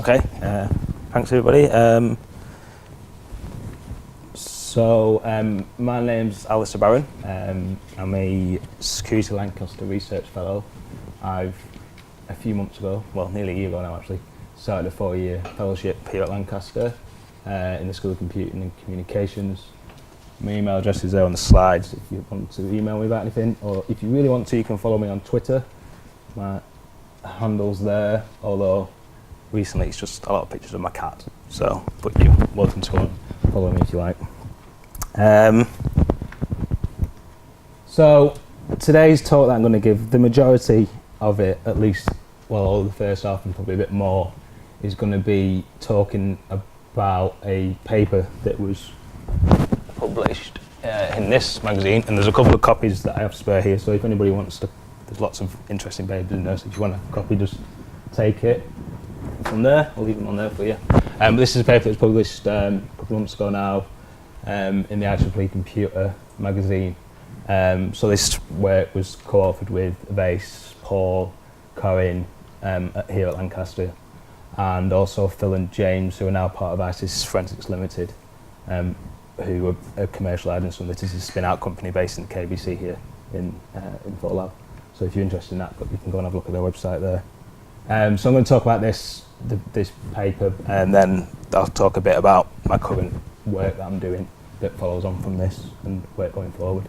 Okay, thanks everybody. My name's Alistair Barron. I'm a CRESTxLancaster research fellow. I've, a few months ago, well nearly a year ago now actually, started a 4-year fellowship here at Lancaster in the School of Computing and Communications. My email address is there on the slides if you want to email me about anything, or if you really want to, you can follow me on Twitter. My handle's there, although recently it's just a lot of pictures of my cat, but you're welcome to follow me if you like. So today's talk that I'm going to give, the majority of it, at least, well, all the first half and probably a bit more, is going to be talking about a paper that was published in this magazine, and there's a couple of copies that I have spare here, so if anybody wants to, there's lots of interesting papers in there, so if you want a copy, just take it from there. I'll leave them on there for you. This is a paper that was published a couple of months ago now in the IEEE Computer magazine. So this work was co-authored with Vase, Paul, Corinne here at Lancaster, and also Phil and James, who are now part of ISIS Forensics Limited, who are commercialising some. This is a spin-out company based in KBC here in Fort Lab. So if you're interested in that, you can go and have a look at their website there. So I'm going to talk about this paper, and then I'll talk a bit about my current work that I'm doing that follows on from this and work going forward.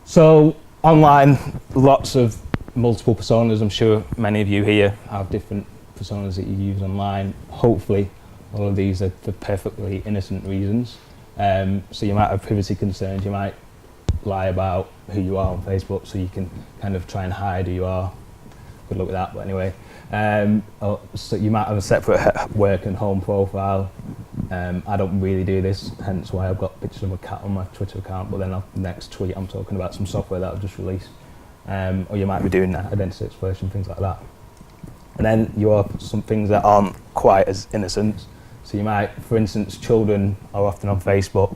So online, lots of multiple personas. I'm sure many of you here have different personas that you use online. Hopefully all of these are for perfectly innocent reasons. So you might have privacy concerns, you might lie about who you are on Facebook, so you can kind of try and hide who you are. Good luck with that, but anyway. So you might have a separate work and home profile. I don't really do this, hence why I've got pictures of a cat on my Twitter account, but then next tweet I'm talking about some software that I've just released. Or you might be doing identity exploration, things like that. And then you have some things that aren't quite as innocent. So you might, for instance, children are often on Facebook,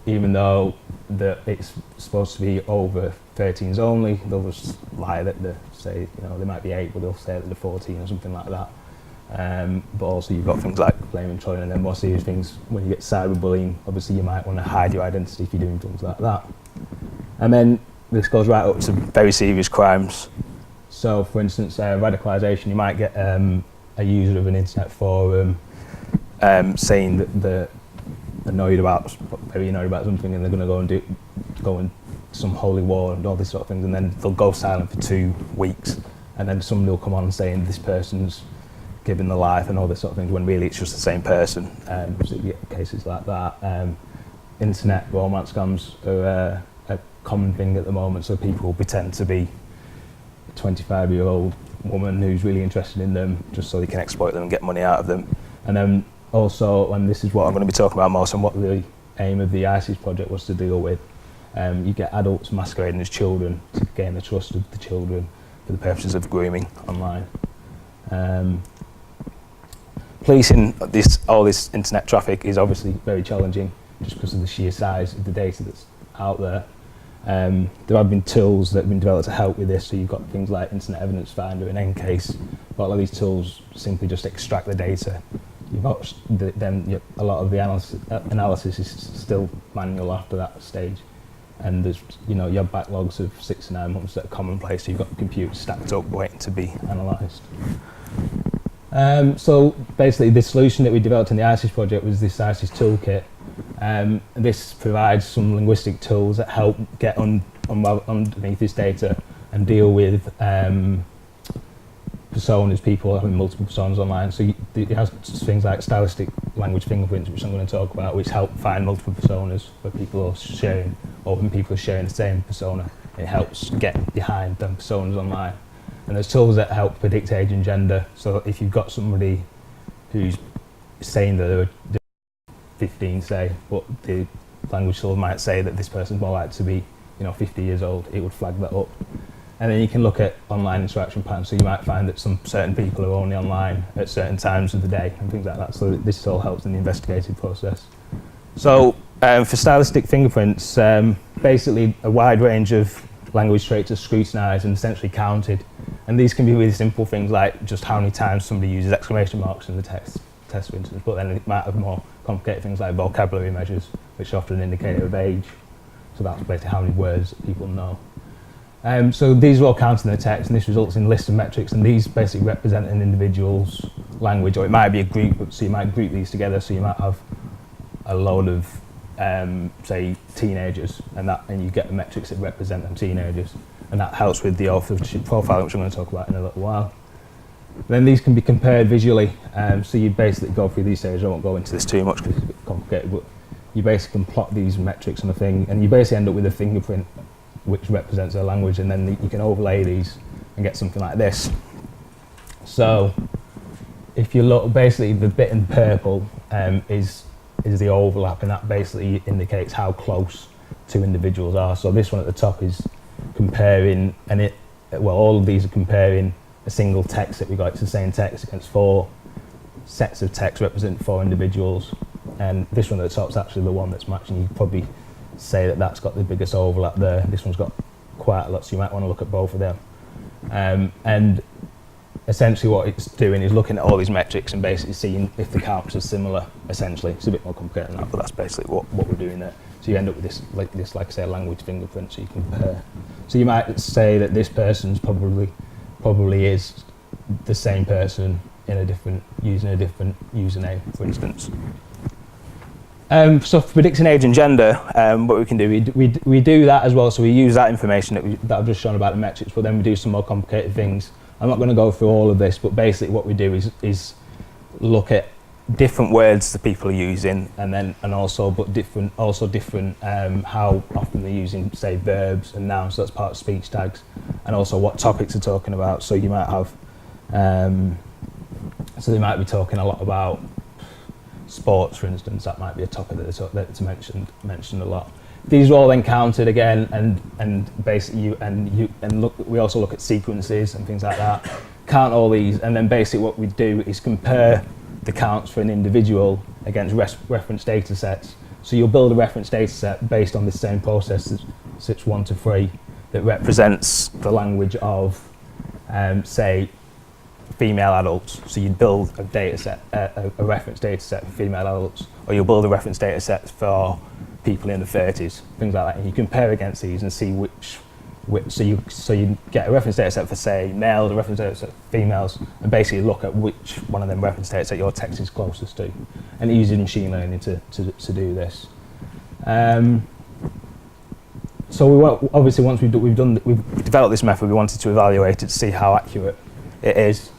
even though it's supposed to be over 13s only. They'll just lie that they say, they might be 8, but they'll say that they're 14 or something like that. But also you've got things like blaming trolling, and then more serious things when you get cyberbullying. Obviously you might want to hide your identity if you're doing things like that. And then this goes right up to very serious crimes. So for instance, radicalisation, you might get a user of an internet forum saying that they're very annoyed about something, and they're going to go in some holy war and all these sort of things, and then they'll go silent for 2 weeks, and then somebody will come on saying this person's given the life and all this sort of things, when really it's just the same person. So you get cases like that. Internet romance scams are a common thing at the moment, so people will pretend to be a 25-year-old woman who's really interested in them just so they can exploit them and get money out of them. And then also, and this is what I'm going to be talking about most, and what the aim of the ISIS project was to deal with, you get adults masquerading as children to gain the trust of the children for the purposes of grooming online. Policing all this internet traffic is obviously very challenging just because of the sheer size of the data that's out there. There have been tools that have been developed to help with this, so you've got things like Internet Evidence Finder and Encase, but a lot of these tools simply just extract the data. Then a lot of the analysis is still manual after that stage, and there's you have backlogs of 6 to 9 months that are commonplace, so you've got computers stacked up waiting to be analysed. So basically the solution that we developed in the ISIS project was this ISIS toolkit. This provides some linguistic tools that help get underneath this data and deal with personas, people having multiple personas online. So it has things like stylistic language fingerprints, which I'm going to talk about, which help find multiple personas where people are sharing, or when people are sharing the same persona. It helps get behind them personas online. And there's tools that help predict age and gender. So if you've got somebody who's saying that they're 15, say, but the language tool might say that this person's more likely to be 50 years old, it would flag that up. And then you can look at online interaction patterns, so you might find that some certain people are only online at certain times of the day and things like that. So this all helps in the investigative process. So for stylistic fingerprints, basically a wide range of language traits are scrutinised and essentially counted, And these can be really simple things like just how many times somebody uses exclamation marks in the test, for instance, but then it might have more complicated things like vocabulary measures, which are often an indicator of age. So that's basically how many words people know. So these are all counted in the text, and this results in lists of metrics, and these basically represent an individual's language, or it might be a group, so you might group these together, so you might have a load of, say, teenagers, and you get the metrics that represent them teenagers, and that helps with the authorship profiling, which I'm going to talk about in a little while. Then these can be compared visually, so you basically go through these stages. I won't go into this too much because it's a bit complicated, but you basically can plot these metrics on a thing, and you basically end up with a fingerprint which represents their language, and then you can overlay these and get something like this. So if you look, basically the bit in purple is the overlap, and that basically indicates how close two individuals are. So this one at the top is comparing, and all of these are comparing a single text that we got. It's the same text against 4 sets of text representing 4 individuals, and this one at the top is actually the one that's matching. You could probably say that that's got the biggest overlap there. This one's got quite a lot, so you might want to look at both of them. And essentially what it's doing is looking at all these metrics and basically seeing if the counts are similar, essentially. It's a bit more complicated than that, but that's basically what we're doing there. So you end up with this, like I say, a language fingerprint, so you can compare. So you might say that this person's probably is the same person using a different username, for instance. So for predicting age and gender, what we can do, we do that as well. So we use that information that I've just shown about the metrics, but then we do some more complicated things. I'm not going to go through all of this, but basically what we do is look at different words that people are using, and also different how often they're using, say, verbs and nouns. So that's part of speech tags, and also what topics they're talking about. So you might have, so they might be talking a lot about sports, for instance. That might be a topic that's mentioned a lot. These are all then counted again, and basically we also look at sequences and things like that. Count all these, and then basically what we do is compare the counts for an individual against reference data sets. So you'll build a reference data set based on the same process as 1 to 3 that represents the language of, say, female adults. So you'd build a data set, a reference data set for female adults, or you'll build a reference data set for people in the 30s, things like that, and you compare against these and see which so you get a reference data set for, say, males, a reference data set for females, and basically look at which one of them reference data set your text is closest to, and using machine learning to do this. So obviously once we've developed this method, we wanted to evaluate it to see how accurate it is.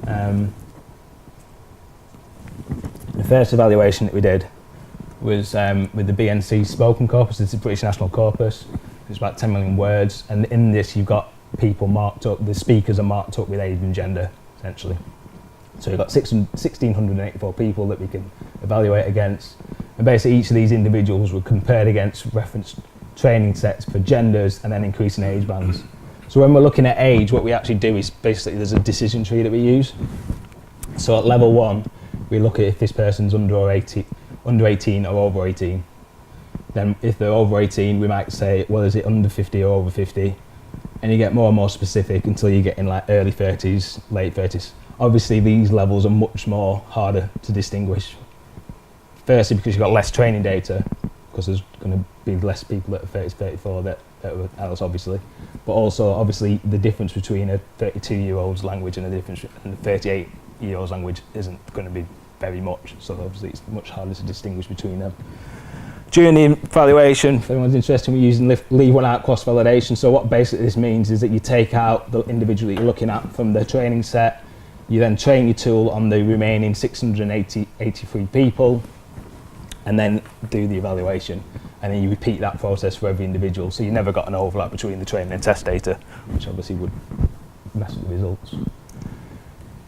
The first evaluation that we did was with the BNC spoken corpus. It's the British National Corpus. It's about 10 million words, and in this you've got people marked up, the speakers are marked up with age and gender, essentially. So you've got 1,684 people that we can evaluate against, and basically each of these individuals were compared against reference training sets for genders and then increasing age bands. So when we're looking at age, what we actually do is basically there's a decision tree that we use. So at level 1, we look at if this person's under 18 or over 18. Then if they're over 18, we might say, well, is it under 50 or over 50? And you get more and more specific until you get in like early 30s, late 30s. Obviously, these levels are much more harder to distinguish. Firstly, because you've got less training data, because there's going to be less people that are 30 to 34 that are adults, obviously. But also, obviously, the difference between a 32-year-old's language and a 38-year-old's language isn't going to be very much. So obviously, it's much harder to distinguish between them. During the evaluation, if anyone's interested, we're using leave one out cross validation. So what basically this means is that you take out the individual that you're looking at from the training set, you then train your tool on the remaining 683 people, and then do the evaluation. And then you repeat that process for every individual. So you never got an overlap between the training and test data, which obviously would mess with the results.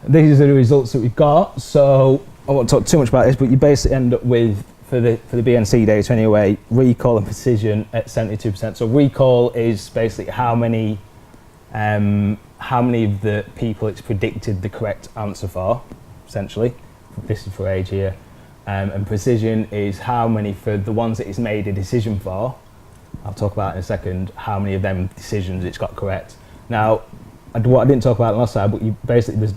These are the results that we've got. So I won't talk too much about this, but you basically end up with, for the BNC data anyway, recall and precision at 72%. So recall is basically how many of the people it's predicted the correct answer for, essentially. This is for age here. And precision is how many, for the ones that it's made a decision for, I'll talk about in a second, how many of them decisions it's got correct. Now, what I didn't talk about last time, but you basically, there's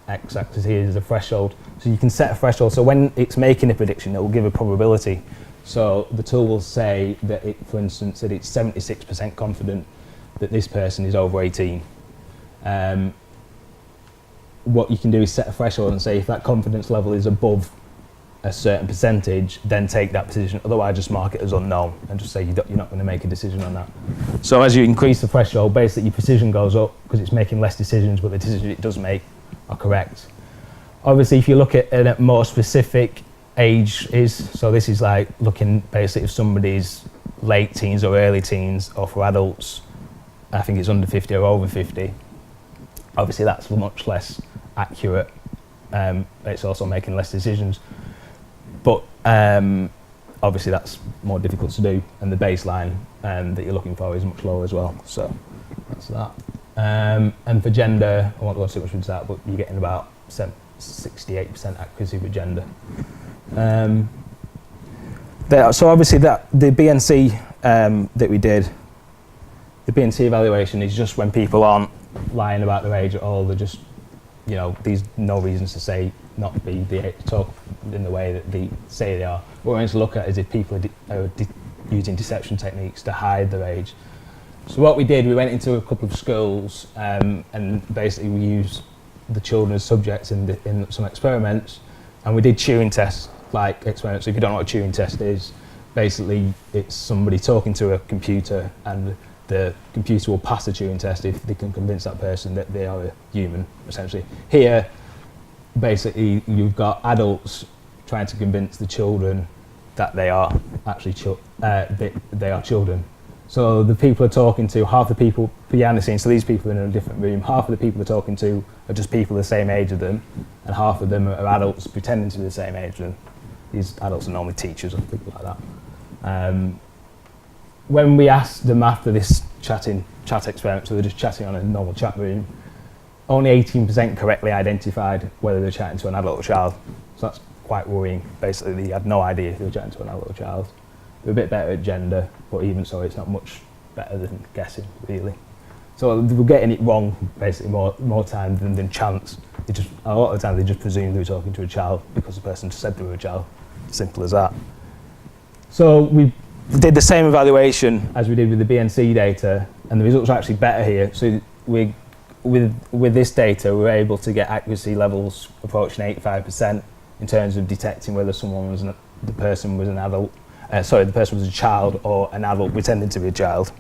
x-axis here is a threshold. So you can set a threshold. So when it's making a prediction, it will give a probability. So the tool will say that, for instance, that it's 76% confident that this person is over 18. What you can do is set a threshold and say if that confidence level is above a certain percentage, then take that decision. Otherwise, just mark it as unknown and just say you're not going to make a decision on that. So as you increase the threshold, basically your precision goes up because it's making less decisions, but the decisions it does make are correct. Obviously, if you look at a more specific age so this is like looking basically if somebody's late teens or early teens, or for adults, I think it's under 50 or over 50. Obviously, that's much less accurate. It's also making less decisions. But obviously that's more difficult to do, and the baseline that you're looking for is much lower as well. So that's that. And for gender, I won't go too much into that, but you're getting about 68% accuracy with gender. So obviously the BNC that we did, the BNC evaluation is just when people aren't lying about their age at all. They're just, there's no reasons to say not be talk in the way that they say they are. What we're going to look at is if people are using deception techniques to hide their age. So what we did, we went into a couple of schools and basically we used the children as subjects in some experiments, and we did Turing tests like experiments. So if you don't know what a Turing test is, basically it's somebody talking to a computer, and the computer will pass the Turing test if they can convince that person that they are a human, essentially. Here, basically, you've got adults trying to convince the children that they are actually they are children. So the people are talking to, half the people behind the scenes, so these people are in a different room, half of the people they're talking to are just people the same age as them, and half of them are adults pretending to be the same age as them. These adults are normally teachers or people like that. When we asked them after this chat experiment, so they're just chatting on a normal chat room, only 18% correctly identified whether they're chatting to an adult or child. So that's quite worrying. Basically, they had no idea if they were chatting to an adult or child. They're a bit better at gender, but even so, it's not much better than guessing, really. So we're getting it wrong, basically, more time than chance. A lot of the time, they just presume they were talking to a child because the person said they were a child. Simple as that. So we did the same evaluation as we did with the BNC data, and the results are actually better here. So with this data, we were able to get accuracy levels approaching 85% in terms of detecting whether the person was a child or an adult pretending to be a child.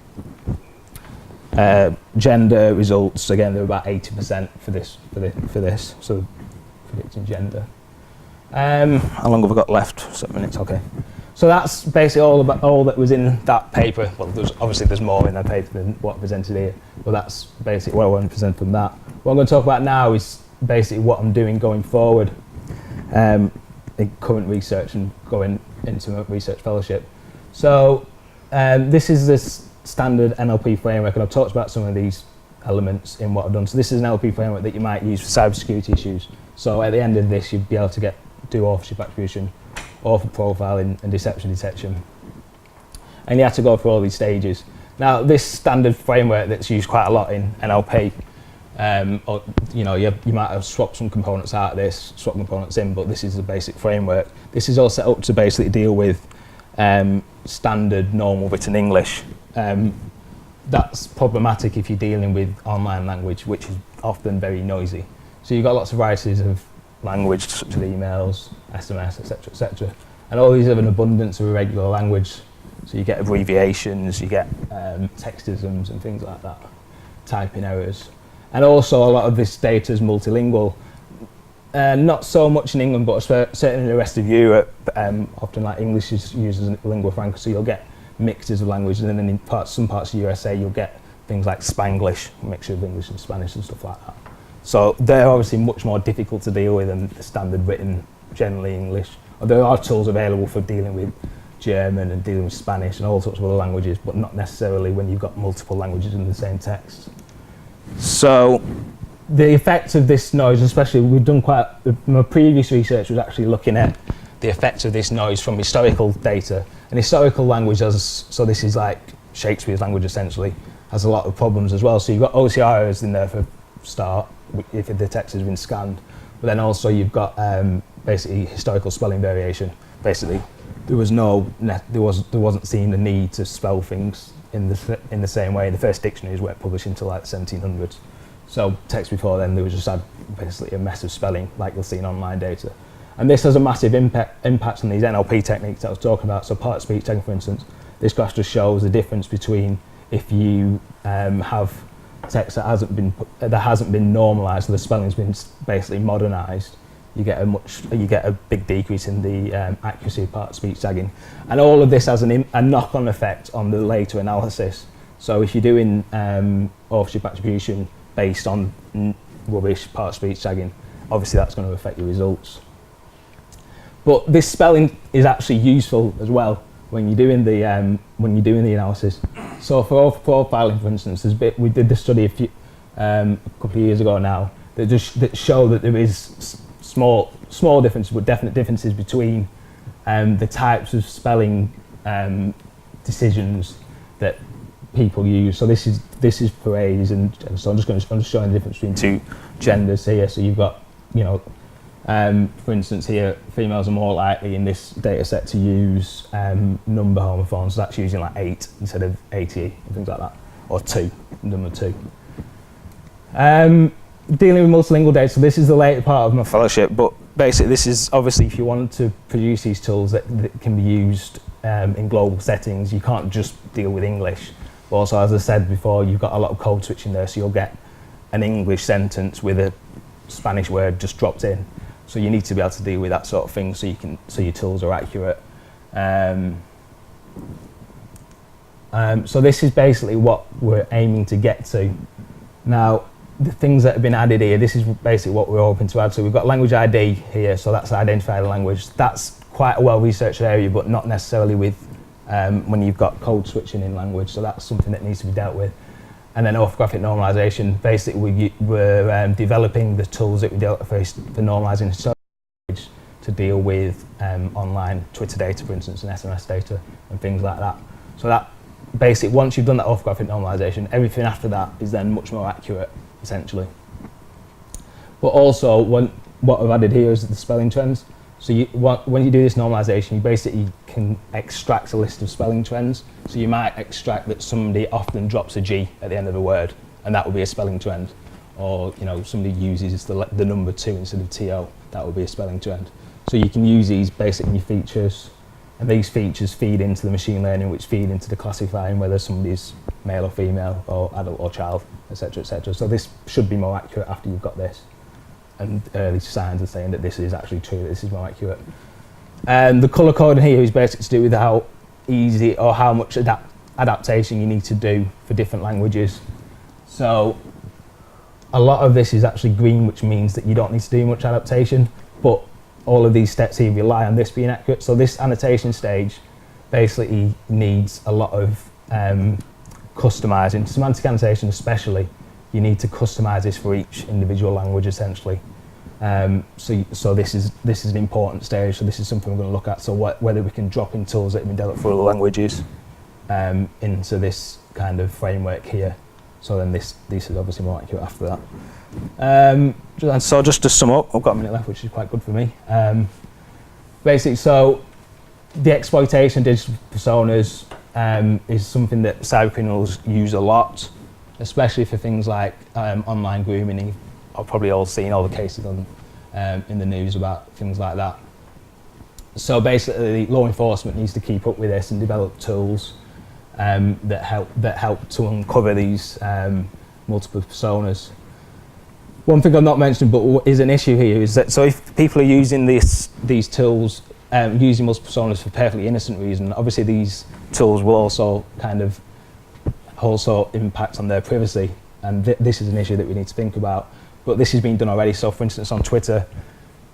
Gender results, again, they're about 80% for this. So predicting gender. How long have I got left? 7 minutes. Okay. So that's basically all that was in that paper. Well, there's more in that paper than what I presented here, but that's basically what I want to present from that. What I'm going to talk about now is basically what I'm doing going forward in current research and going into a research fellowship. So this is this standard NLP framework, and I've talked about some of these elements in what I've done. So this is an NLP framework that you might use for cybersecurity issues. So at the end of this, you'd be able to do authorship attribution, author profiling, and deception detection. And you have to go through all these stages. Now, this standard framework that's used quite a lot in NLP, you might have swapped some components out of this, swapped components in, but this is the basic framework. This is all set up to basically deal with standard, normal written English. That's problematic if you're dealing with online language, which is often very noisy. So you've got lots of varieties of language, such as emails, SMS, etc., and all these have an abundance of irregular language. So you get abbreviations, you get textisms and things like that, typing errors. And also a lot of this data is multilingual. Not so much in England, but certainly in the rest of Europe, often like English is used as a lingua franca, so you'll get mixes of languages, and then in some parts of the USA you'll get things like Spanglish, a mixture of English and Spanish and stuff like that. So they're obviously much more difficult to deal with than the standard written, generally English. There are tools available for dealing with German and dealing with Spanish and all sorts of other languages, but not necessarily when you've got multiple languages in the same text. So the effects of this noise, especially my previous research was actually looking at the effects of this noise from historical data. And historical language, so this is like Shakespeare's language essentially, has a lot of problems as well. So you've got OCR errors in there for start, if the text has been scanned, but then also you've got basically historical spelling variation. Basically, there wasn't seen the need to spell things in the same way. The first dictionaries weren't published until like the 1700s. So text before then, there was just had basically a mess of spelling, like you'll see in online data. And this has a massive impact on these NLP techniques that I was talking about. So part speech tagging, for instance, this graph just shows the difference between if you have text that hasn't been normalised, so the spelling's been basically modernised, you get a big decrease in the accuracy of part speech tagging, and all of this has a knock-on effect on the later analysis. So if you're doing authorship attribution based on rubbish part speech tagging, obviously that's going to affect your results. But this spelling is actually useful as well when you're doing the analysis. So for author profiling, for instance, we did this study a couple of years ago now that show that there is small differences, but definite differences between the types of spelling decisions that people use. So this is for A's, and so I'm just showing the difference between two genders here. So you've got, for instance here, females are more likely in this data set to use number homophones. So that's using like 8 instead of 80 and things like that, or 2, number 2. Dealing with multilingual data, so this is the later part of my fellowship, but basically this is obviously if you want to produce these tools that can be used in global settings, you can't just deal with English. But also, as I said before, you've got a lot of code switching there, so you'll get an English sentence with a Spanish word just dropped in. So you need to be able to deal with that sort of thing so your tools are accurate. So this is basically what we're aiming to get to. Now, the things that have been added here, this is basically what we're hoping to add. So we've got language ID here, so that's identify the language. That's quite a well-researched area, but not necessarily with when you've got code switching in language, so that's something that needs to be dealt with. And then orthographic normalisation, basically we're developing the tools that we develop for normalising language to deal with online Twitter data, for instance, and SMS data and things like that. So that basically, once you've done that orthographic normalisation, everything after that is then much more accurate, essentially. But also, what I've added here is the spelling trends. So when you do this normalisation, you basically can extract a list of spelling trends. So you might extract that somebody often drops a G at the end of a word, and that would be a spelling trend. Or somebody uses the number 2 instead of TO, that would be a spelling trend. So you can use these basically in your features, and these features feed into the machine learning, which feed into the classifying whether somebody's male or female, or adult or child, etc., etc. So this should be more accurate after you've got this. And early signs are saying that this is actually true, that this is more accurate. The colour coding here is basically to do with how easy or how much adaptation you need to do for different languages. So a lot of this is actually green, which means that you don't need to do much adaptation, but all of these steps here rely on this being accurate. So this annotation stage basically needs a lot of customising. Semantic annotation especially, you need to customise this for each individual language essentially. So this is an important stage. So this is something we're going to look at. So whether we can drop in tools that have been developed for other languages into this kind of framework here. So then this is obviously more accurate after that. So just to sum up, I've got a minute left, which is quite good for me. Basically, so the exploitation of digital personas is something that cybercriminals use a lot, especially for things like online grooming. I've probably all seen all the cases on, in the news about things like that. So basically, law enforcement needs to keep up with this and develop tools that help to uncover these multiple personas. One thing I've not mentioned, but is an issue here, is that so if people are using these tools, using multiple personas for perfectly innocent reason, obviously these tools will also kind of impact on their privacy, and this is an issue that we need to think about. But this has been done already. So, for instance, on Twitter,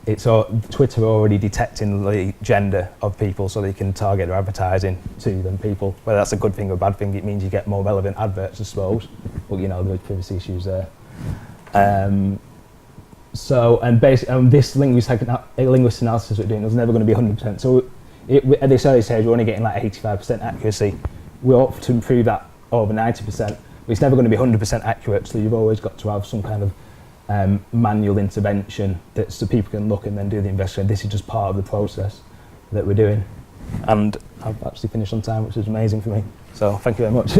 Twitter already detecting the gender of people, so they can target their advertising to them people. Whether that's a good thing or a bad thing, it means you get more relevant adverts, I suppose. But there are privacy issues there. So, and basically, this linguist analysis we're doing was never going to be 100%. So, at this early stage, we're only getting like 85% accuracy. We hope to improve that over 90%. It's never going to be 100% accurate, so you've always got to have some kind of manual intervention that so people can look and then do the investigation. This is just part of the process that we're doing. And I've actually finished on time, which is amazing for me. So thank you very much.